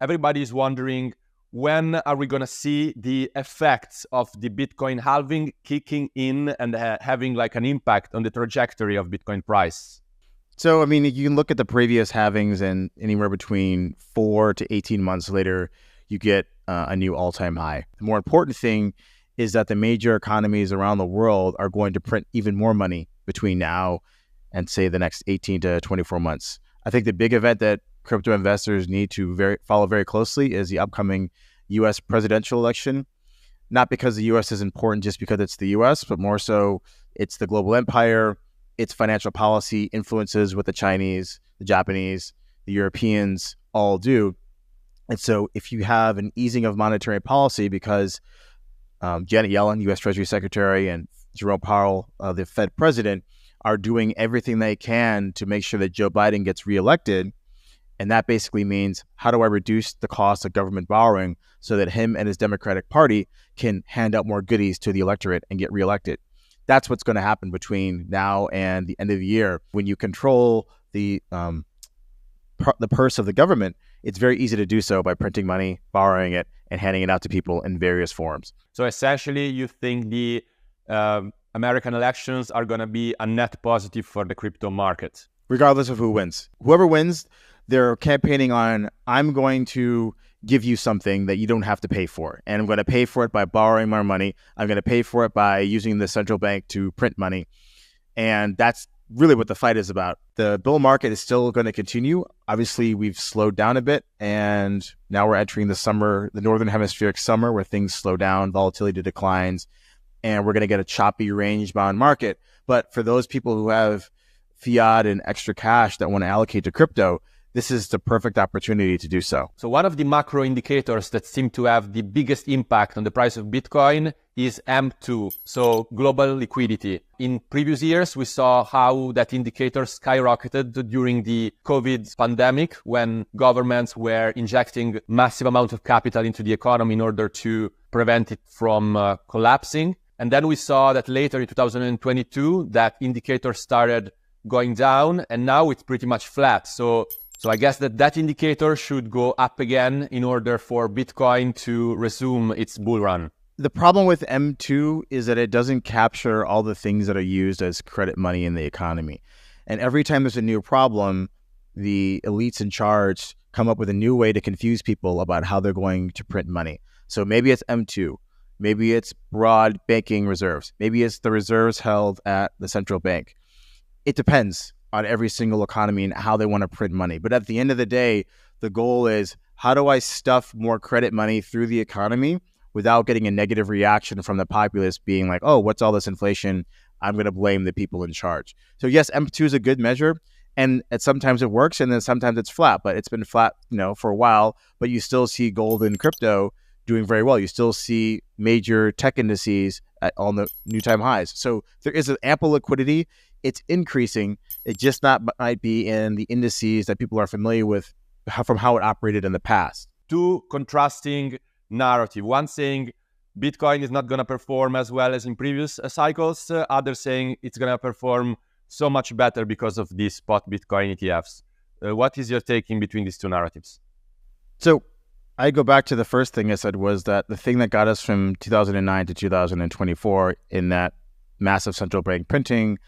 everybody is wondering, when are we going to see the effects of the Bitcoin halving kicking in and having like an impact on the trajectory of Bitcoin price? So, I mean, you can look at the previous halvings, and anywhere between 4 to 18 months later, you get a new all-time high. The more important thing is that the major economies around the world are going to print even more money between now and, say, the next 18 to 24 months. I think the big event that crypto investors need to follow very closely is the upcoming U.S. presidential election. Not because the U.S. is important just because it's the U.S., but more so it's the global empire, its financial policy influences what the Chinese, the Japanese, the Europeans all do. And so if you have an easing of monetary policy because Janet Yellen, U.S. Treasury Secretary, and Jerome Powell, the Fed president, are doing everything they can to make sure that Joe Biden gets reelected. And that basically means, how do I reduce the cost of government borrowing so that him and his Democratic Party can hand out more goodies to the electorate and get reelected? That's what's going to happen between now and the end of the year. When you control the purse of the government, it's very easy to do so by printing money, borrowing it, and handing it out to people in various forms. So essentially, you think the American elections are going to be a net positive for the crypto market? Regardless of who wins. Whoever wins, they're campaigning on, I'm going to give you something that you don't have to pay for. And I'm going to pay for it by borrowing more money. I'm going to pay for it by using the central bank to print money. And that's really what the fight is about. The bull market is still going to continue. Obviously, we've slowed down a bit, and now we're entering the summer, the northern hemispheric summer, where things slow down, volatility declines, and we're going to get a choppy range bound market. But for those people who have fiat and extra cash that want to allocate to crypto, this is the perfect opportunity to do so. So one of the macro indicators that seem to have the biggest impact on the price of Bitcoin is M2, so global liquidity. In previous years, we saw how that indicator skyrocketed during the COVID pandemic, when governments were injecting massive amounts of capital into the economy in order to prevent it from collapsing. And then we saw that later in 2022, that indicator started going down, and now it's pretty much flat. So I guess that indicator should go up again in order for Bitcoin to resume its bull run. The problem with M2 is that it doesn't capture all the things that are used as credit money in the economy. And every time there's a new problem, the elites in charge come up with a new way to confuse people about how they're going to print money. So maybe it's M2. Maybe it's broad banking reserves. Maybe it's the reserves held at the central bank. It depends on every single economy and how they want to print money. But at the end of the day, the goal is, how do I stuff more credit money through the economy without getting a negative reaction from the populace being like, oh, what's all this inflation? I'm going to blame the people in charge. So yes, M2 is a good measure, and sometimes it works, and then sometimes it's flat. But it's been flat, for a while. But you still see gold and crypto doing very well. You still see major tech indices on the new time highs. So there is an ample liquidity. It's increasing. It just might be in the indices that people are familiar with from how it operated in the past. Two contrasting narrative. One saying Bitcoin is not going to perform as well as in previous cycles. Others saying it's going to perform so much better because of these spot Bitcoin ETFs. What is your take in between these two narratives? So I go back to the first thing I said, was that the thing that got us from 2009 to 2024 in that massive central bank printing,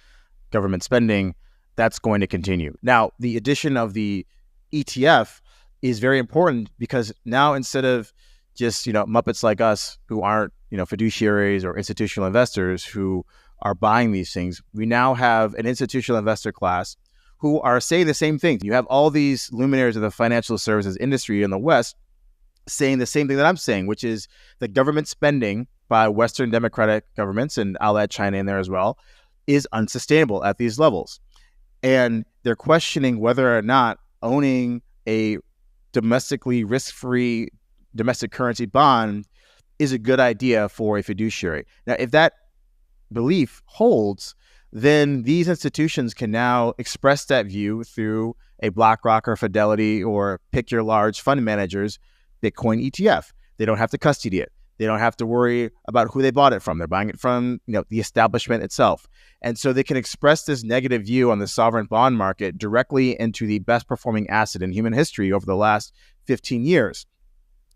government spending, that's going to continue. Now, the addition of the ETF is very important, because now, instead of just, Muppets like us who aren't, fiduciaries or institutional investors who are buying these things, we now have an institutional investor class who are saying the same thing. You have all these luminaries of the financial services industry in the West saying the same thing that I'm saying, which is that government spending by Western democratic governments, and I'll add China in there as well, is unsustainable at these levels. And they're questioning whether or not owning a domestically risk-free domestic currency bond is a good idea for a fiduciary. Now, if that belief holds, then these institutions can now express that view through a BlackRock or Fidelity, or pick your large fund managers, Bitcoin ETF. They don't have to custody it. They don't have to worry about who they bought it from. They're buying it from, the establishment itself. And so they can express this negative view on the sovereign bond market directly into the best performing asset in human history over the last 15 years.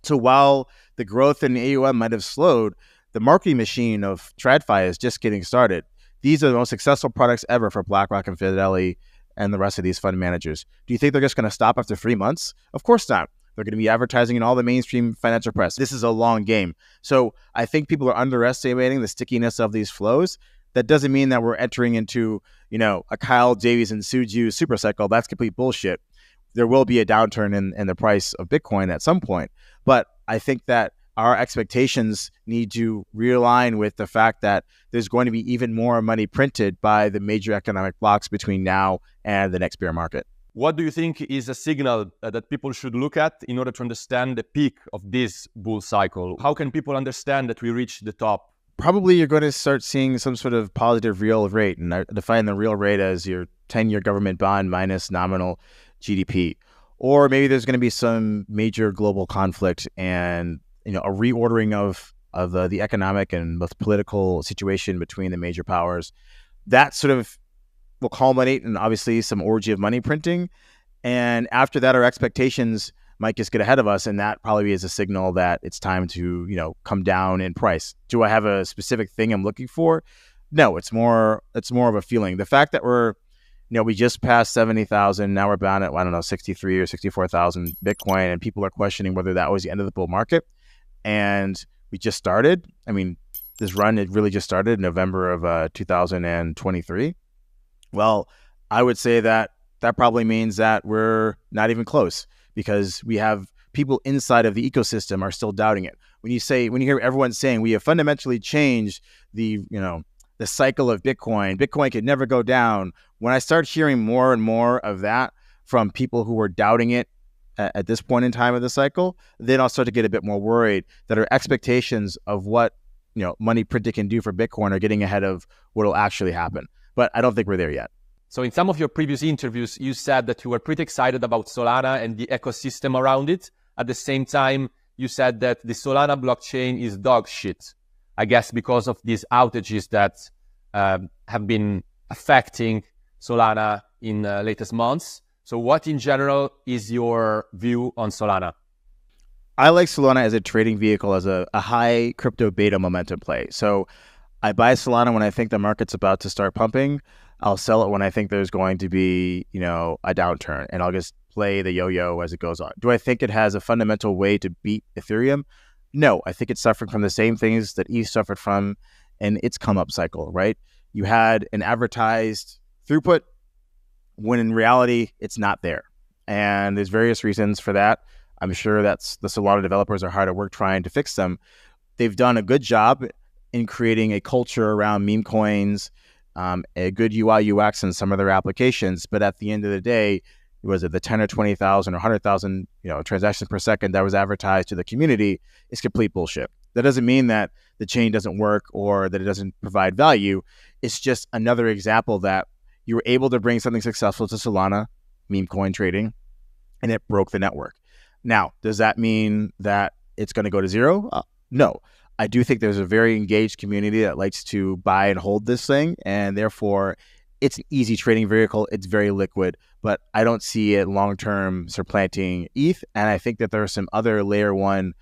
So while the growth in AUM might have slowed, the marketing machine of TradFi is just getting started. These are the most successful products ever for BlackRock and Fidelity and the rest of these fund managers. Do you think they're just going to stop after 3 months? Of course not. They're going to be advertising in all the mainstream financial press. This is a long game. So I think people are underestimating the stickiness of these flows. That doesn't mean that we're entering into, a Kyle Davies and Suju super cycle. That's complete bullshit. There will be a downturn in the price of Bitcoin at some point. But I think that our expectations need to realign with the fact that there's going to be even more money printed by the major economic blocks between now and the next bear market. What do you think is a signal that people should look at in order to understand the peak of this bull cycle? How can people understand that we reached the top? Probably you're going to start seeing some sort of positive real rate. And I define the real rate as your 10-year government bond minus nominal GDP. Or maybe there's going to be some major global conflict and a reordering of the economic and both political situation between the major powers. That sort of will culminate in obviously some orgy of money printing. And after that, our expectations might just get ahead of us. And that probably is a signal that it's time to, come down in price. Do I have a specific thing I'm looking for? No, it's more of a feeling. The fact that we just passed 70,000. Now we're bound at, 63 or 64,000 Bitcoin. And people are questioning whether that was the end of the bull market. And we just started. I mean, this run, it really just started in November of 2023. Well, I would say that probably means that we're not even close because we have people inside of the ecosystem are still doubting it. When you hear everyone saying we have fundamentally changed the cycle of Bitcoin could never go down. When I start hearing more and more of that from people who are doubting it at this point in time of the cycle, then I'll start to get a bit more worried that our expectations of what money printing can do for Bitcoin are getting ahead of what will actually happen. But I don't think we're there yet. So in some of your previous interviews, you said that you were pretty excited about Solana and the ecosystem around it. At the same time, you said that the Solana blockchain is dog shit. I guess because of these outages that have been affecting Solana in latest months. So what in general is your view on Solana? I like Solana as a trading vehicle, as a high crypto beta momentum play. So I buy Solana when I think the market's about to start pumping. I'll sell it when I think there's going to be, a downturn, and I'll just play the yo-yo as it goes on. Do I think it has a fundamental way to beat Ethereum? No, I think it's suffering from the same things that ETH suffered from in its come-up cycle, right? You had an advertised throughput when in reality, it's not there. And there's various reasons for that. I'm sure that's the Solana developers are hard at work trying to fix them. They've done a good job in creating a culture around meme coins, a good UI UX in some of their applications. But at the end of the day, was it the 10 or 20,000 or 100,000 transactions per second that was advertised to the community is complete bullshit. That doesn't mean that the chain doesn't work or that it doesn't provide value. It's just another example that you were able to bring something successful to Solana, meme coin trading, and it broke the network. Now, does that mean that it's going to go to zero? No. I do think there's a very engaged community that likes to buy and hold this thing, and therefore it's an easy trading vehicle. It's very liquid, but I don't see it long-term supplanting ETH. And I think that there are some other layer one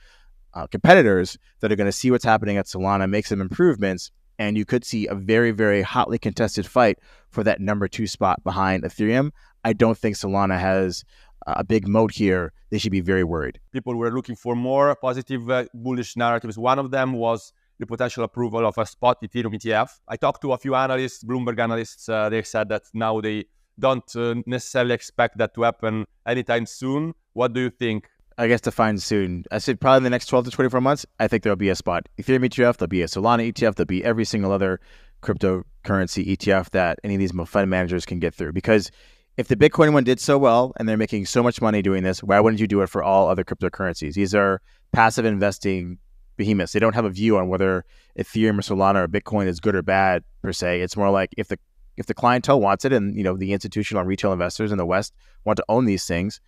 competitors that are going to see what's happening at Solana, make some improvements, and you could see a very, very hotly contested fight for that number 2 spot behind Ethereum. I don't think Solana has a big moat here. They should be very worried. People were looking for more positive bullish narratives. One of them was the potential approval of a spot Ethereum ETF. I talked to a few analysts, Bloomberg analysts. They said that now they don't necessarily expect that to happen anytime soon. What do you think? I guess define soon. I said probably in the next 12 to 24 months, I think there'll be a spot Ethereum ETF, there'll be a Solana ETF, there'll be every single other cryptocurrency ETF that any of these fund managers can get through. Because if the Bitcoin one did so well and they're making so much money doing this, why wouldn't you do it for all other cryptocurrencies? These are passive investing behemoths. They don't have a view on whether Ethereum or Solana or Bitcoin is good or bad per se. It's more like if the clientele wants it and the institutional and retail investors in the West want to own these things,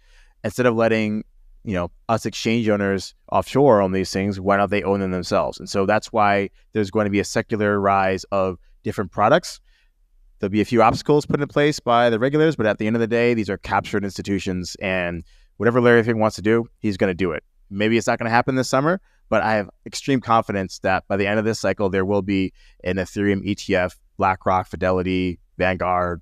instead of letting us exchange owners offshore own these things, why don't they own them themselves? And so that's why there's going to be a secular rise of different products. There'll be a few obstacles put in place by the regulators, but at the end of the day, these are captured institutions, and whatever Larry Fink wants to do, he's going to do it. Maybe it's not going to happen this summer, but I have extreme confidence that by the end of this cycle, there will be an Ethereum ETF, BlackRock, Fidelity, Vanguard,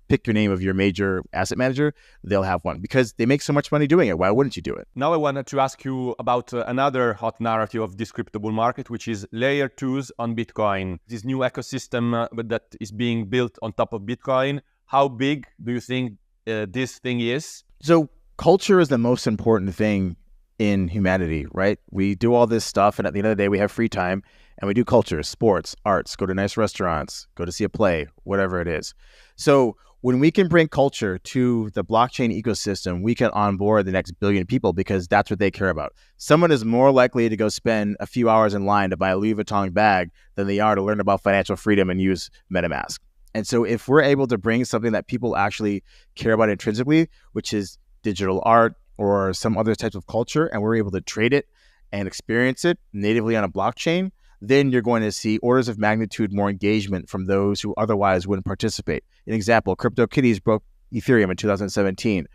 pick your name of your major asset manager, they'll have one because they make so much money doing it. Why wouldn't you do it? Now I wanted to ask you about another hot narrative of this crypto bull market, which is layer 2s on Bitcoin. This new ecosystem that is being built on top of Bitcoin. How big do you think this thing is? So culture is the most important thing in humanity, right? We do all this stuff, and at the end of the day, we have free time, and we do culture, sports, arts, go to nice restaurants, go to see a play, whatever it is. So when we can bring culture to the blockchain ecosystem, we can onboard the next billion people because that's what they care about. Someone is more likely to go spend a few hours in line to buy a Louis Vuitton bag than they are to learn about financial freedom and use MetaMask. And so if we're able to bring something that people actually care about intrinsically, which is digital art or some other types of culture, and we're able to trade it and experience it natively on a blockchain, then you're going to see orders of magnitude more engagement from those who otherwise wouldn't participate. An example, CryptoKitties broke Ethereum in 2017.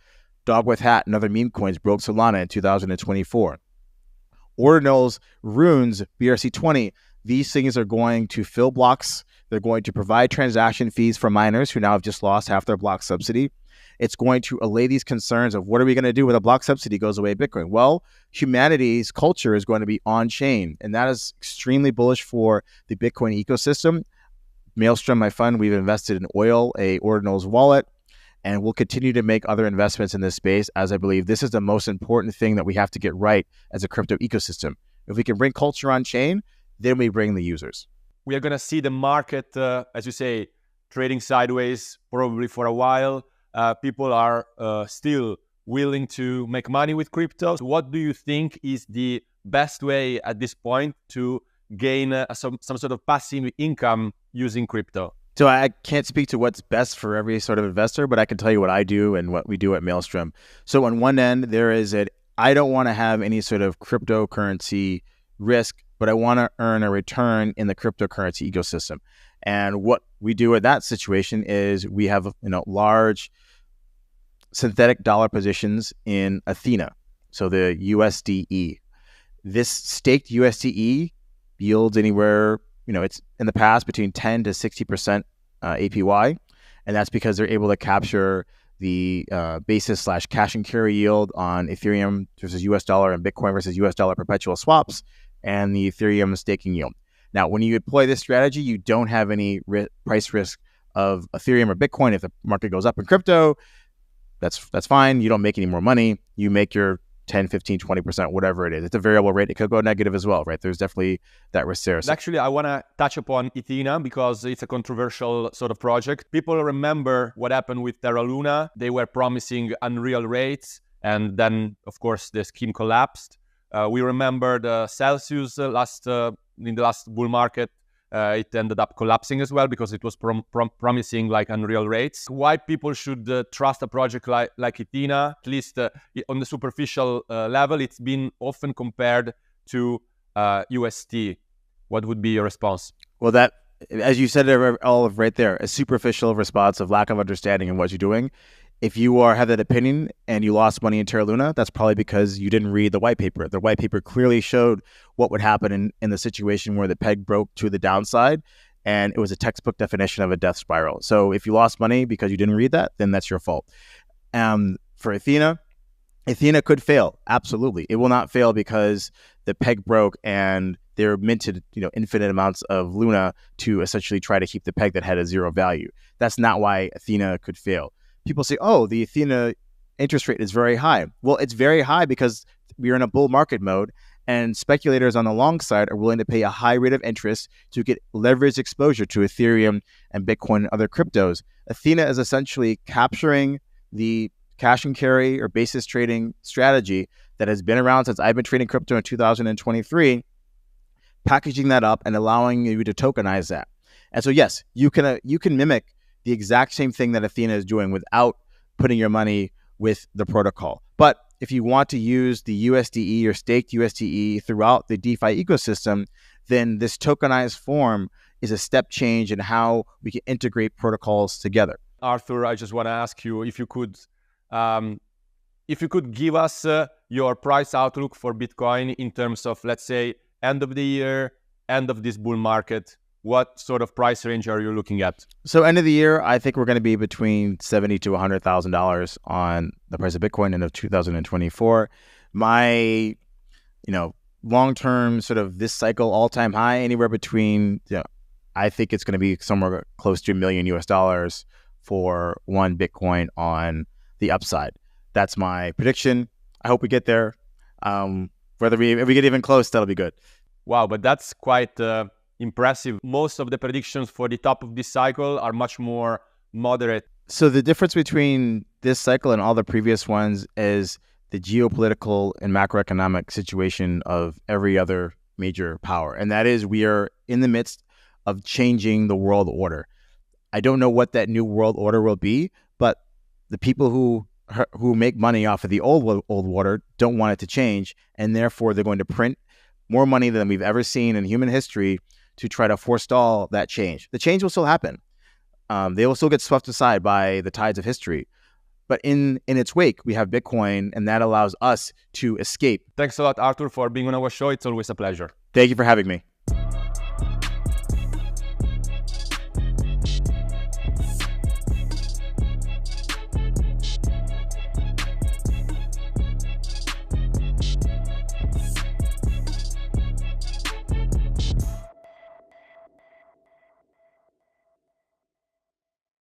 Dog with Hat and other meme coins broke Solana in 2024. Ordinal's runes, BRC20, these things are going to fill blocks. They're going to provide transaction fees for miners who now have just lost half their block subsidy. It's going to allay these concerns of what are we going to do when a block subsidy goes away Bitcoin? Well, humanity's culture is going to be on-chain, and that is extremely bullish for the Bitcoin ecosystem. Maelstrom, my fund, we've invested in Oil, a Ordinal's wallet, and we'll continue to make other investments in this space as I believe this is the most important thing that we have to get right as a crypto ecosystem. If we can bring culture on-chain, then we bring the users. We are going to see the market, as you say, trading sideways probably for a while. People are still willing to make money with crypto. So what do you think is the best way at this point to gain some sort of passive income using crypto? So I can't speak to what's best for every sort of investor, but I can tell you what I do and what we do at Maelstrom. So on one end, there is I don't want to have any sort of cryptocurrency risk, but I want to earn a return in the cryptocurrency ecosystem. And what we do in that situation is we have large synthetic dollar positions in Athena, so the USDE. This staked USDE yields anywhere, it's in the past between 10 to 60% APY, and that's because they're able to capture the basis / cash and carry yield on Ethereum versus US dollar and Bitcoin versus US dollar perpetual swaps and the Ethereum staking yield. Now, when you deploy this strategy, you don't have any price risk of Ethereum or Bitcoin. If the market goes up in crypto, that's fine. You don't make any more money. You make your 10, 15, 20%, whatever it is. It's a variable rate. It could go negative as well, right? There's definitely that risk there. So actually, I want to touch upon Athena because it's a controversial sort of project. People remember what happened with Terra Luna. They were promising unreal rates, and then, of course, the scheme collapsed. We remember the Celsius in the last bull market. It ended up collapsing as well because it was promising like unreal rates. Why people should trust a project like Athena, at least on the superficial level, it's been often compared to UST. What would be your response? Well, that, as you said it all right there, a superficial response of lack of understanding in what you're doing. If you have that opinion and you lost money in Terra Luna, that's probably because you didn't read the white paper. The white paper clearly showed what would happen in the situation where the peg broke to the downside, and it was a textbook definition of a death spiral. So if you lost money because you didn't read that, then that's your fault. For Athena could fail. Absolutely. It will not fail because the peg broke and they're minted, infinite amounts of Luna to essentially try to keep the peg that had a zero value. That's not why Athena could fail. People say, oh, the Athena interest rate is very high. Well, it's very high because we're in a bull market mode, and speculators on the long side are willing to pay a high rate of interest to get leveraged exposure to Ethereum and Bitcoin and other cryptos. Athena is essentially capturing the cash and carry or basis trading strategy that has been around since I've been trading crypto in 2023, packaging that up and allowing you to tokenize that. And so, yes, you can mimic the exact same thing that Athena is doing without putting your money with the protocol. But if you want to use the USDE or staked USDE throughout the DeFi ecosystem, then this tokenized form is a step change in how we can integrate protocols together. Arthur, I just want to ask you if you could if you could give us your price outlook for Bitcoin in terms of, let's say, end of the year, end of this bull market, what sort of price range are you looking at? So end of the year, I think we're going to be between $70,000 to $100,000 on the price of Bitcoin end of 2024. My, long-term sort of this cycle all-time high, anywhere between, I think it's going to be somewhere close to $1 million US for one Bitcoin on the upside. That's my prediction. I hope we get there. If we get even close, that'll be good. Wow, but that's quite impressive. Most of the predictions for the top of this cycle are much more moderate. So the difference between this cycle and all the previous ones is the geopolitical and macroeconomic situation of every other major power. And that is, we are in the midst of changing the world order. I don't know what that new world order will be, but the people who make money off of the old order don't want it to change. And therefore, they're going to print more money than we've ever seen in human history to try to forestall that change. The change will still happen. They will still get swept aside by the tides of history. But in its wake, we have Bitcoin, and that allows us to escape. Thanks a lot, Arthur, for being on our show. It's always a pleasure. Thank you for having me.